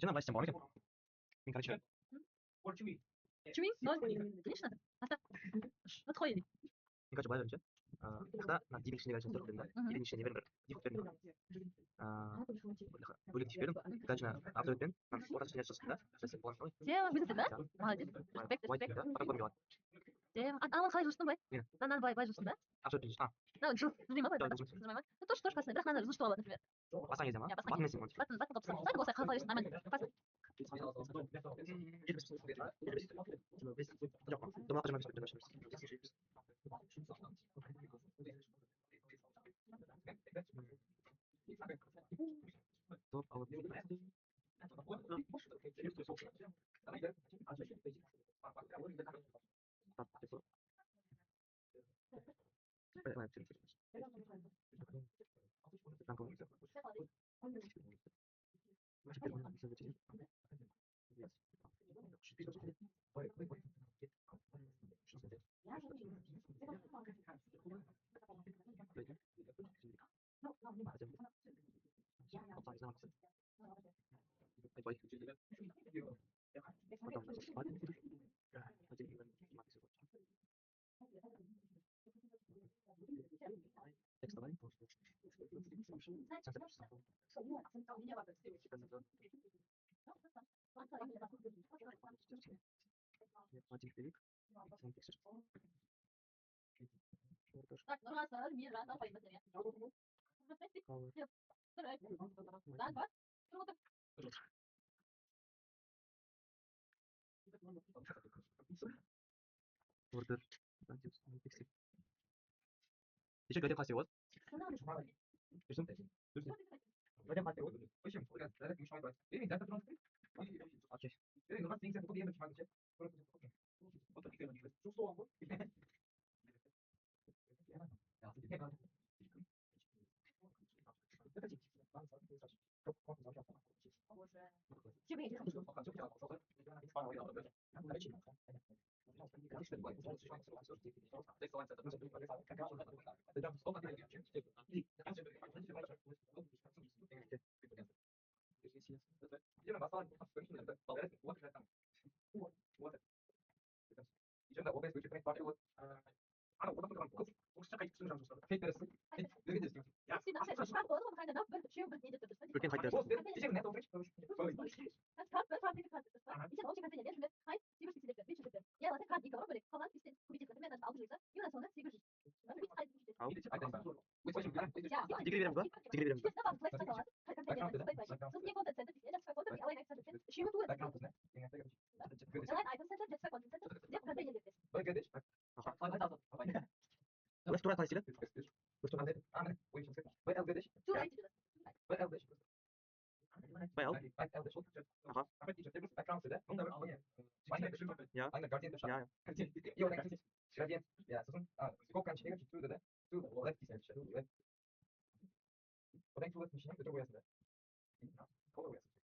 Жена власти морали. Короче. Чуй, но конечно. Подходит. Короче, базар ничего. Тогда на дивишний версии тоже да. Или ничего не верно. Дивишний. Были дивишний. Точно. Абсолютно. Нам скоро снятся да. Сейчас план. Тема вызов, да? Молодец. Респект. Да. Потом помню. Тема. А хай жустун бай. Надо бай жустун, да? Абсолютно. Ну, жуст. Занимай. Ну тоже классно. Бірақ надо жустун, например. Пасан едем, а? Батон несем. Батон топсан. Так болса хаваешь нормально. Классно. Так, ну раз, мир, раз, давай, быстрее. Order. Еще говорим классе вот.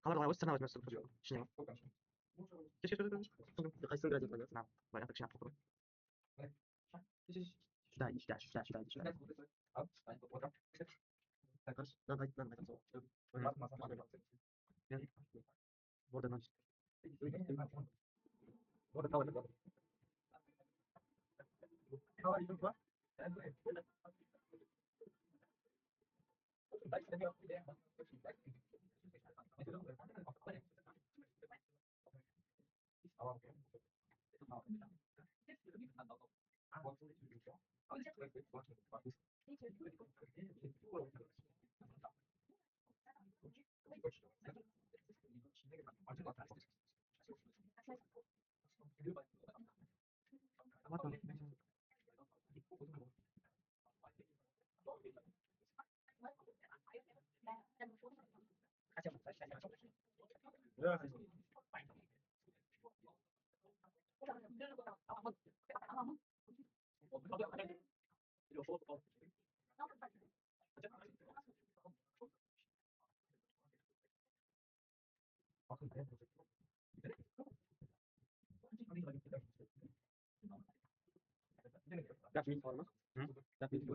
Kamera was sana возьмёшься. Шиня. Кайсын градик надо. На. Валя так шапку. Сюда, иди сюда. Так, раз. Давай. Вот оно. Вот это. Как видите, форма? Как видите,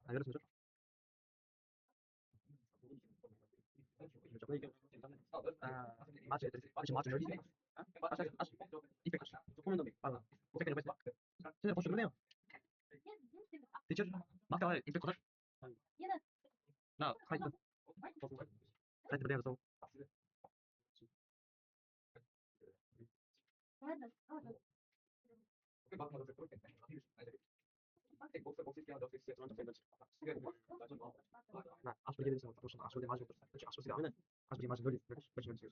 наверное, смотрю. 진짜 벌써 그러네요. teacher, marca el inspector. 나 카이트. 카이트 그래요, 또. 나 아주 되게 됐어. 무슨 아주 되게 맞아. 그렇지. 아주 되게 하면은 아주 되게 맞아. 그렇지.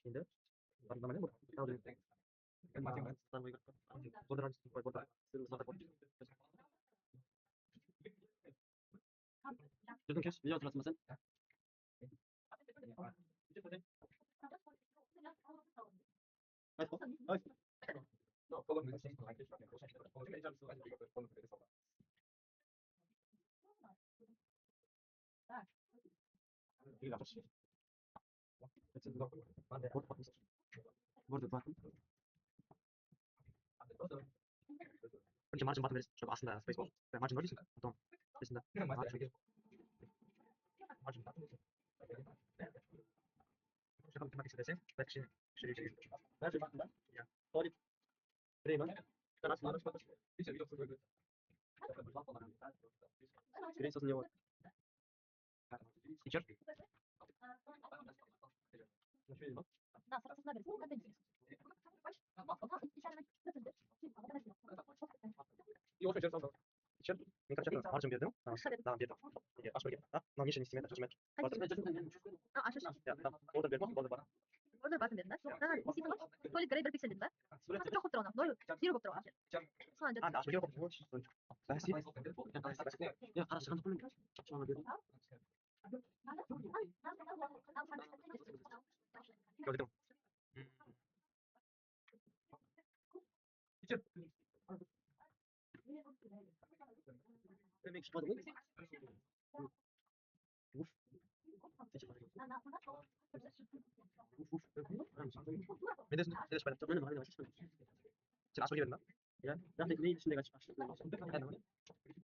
근데 다른 말은 뭐 나도 난 이거 보다 안 쓰고 보다 요즘 계속 밀려 들었으면 이게 나쁘지. 뭐도 봐. 이렇게 말좀 받으면 좀 아신다. 페이스북. 말좀 넣으시. 또 됐습니다. 말좀 잠깐 마켓 대세. 백신 시리. 말좀 받는다. 야. 어디 그래만 따라서 나는 싶었어. 그래서 선생님 teacher. 나 사실 그랬어. 근데 이거 좀 재밌어. teacher. 그러니까 저는 말 좀 해도 나 비다. 이게 아주 이게 나 너기신 있으면 좀 아, 아셔. 야, 나 오늘 몇 번? 오늘 봐라. 오늘 봐도 된다. 나 이시도 폴리 그레이더 픽셀 된다. 사실 조금 들어나. 너 뒤로 못 들어가. 손안 돼. 아, 나 저기요. 나이스. 야, 알았어. 잠깐 폴리. 잠깐만 그. 여기도. teacher. That makes fun of me. Oof. Medes para tomar una manera de 지금 아소리 됐나? 야, 나한테 그네 있는 내가 지금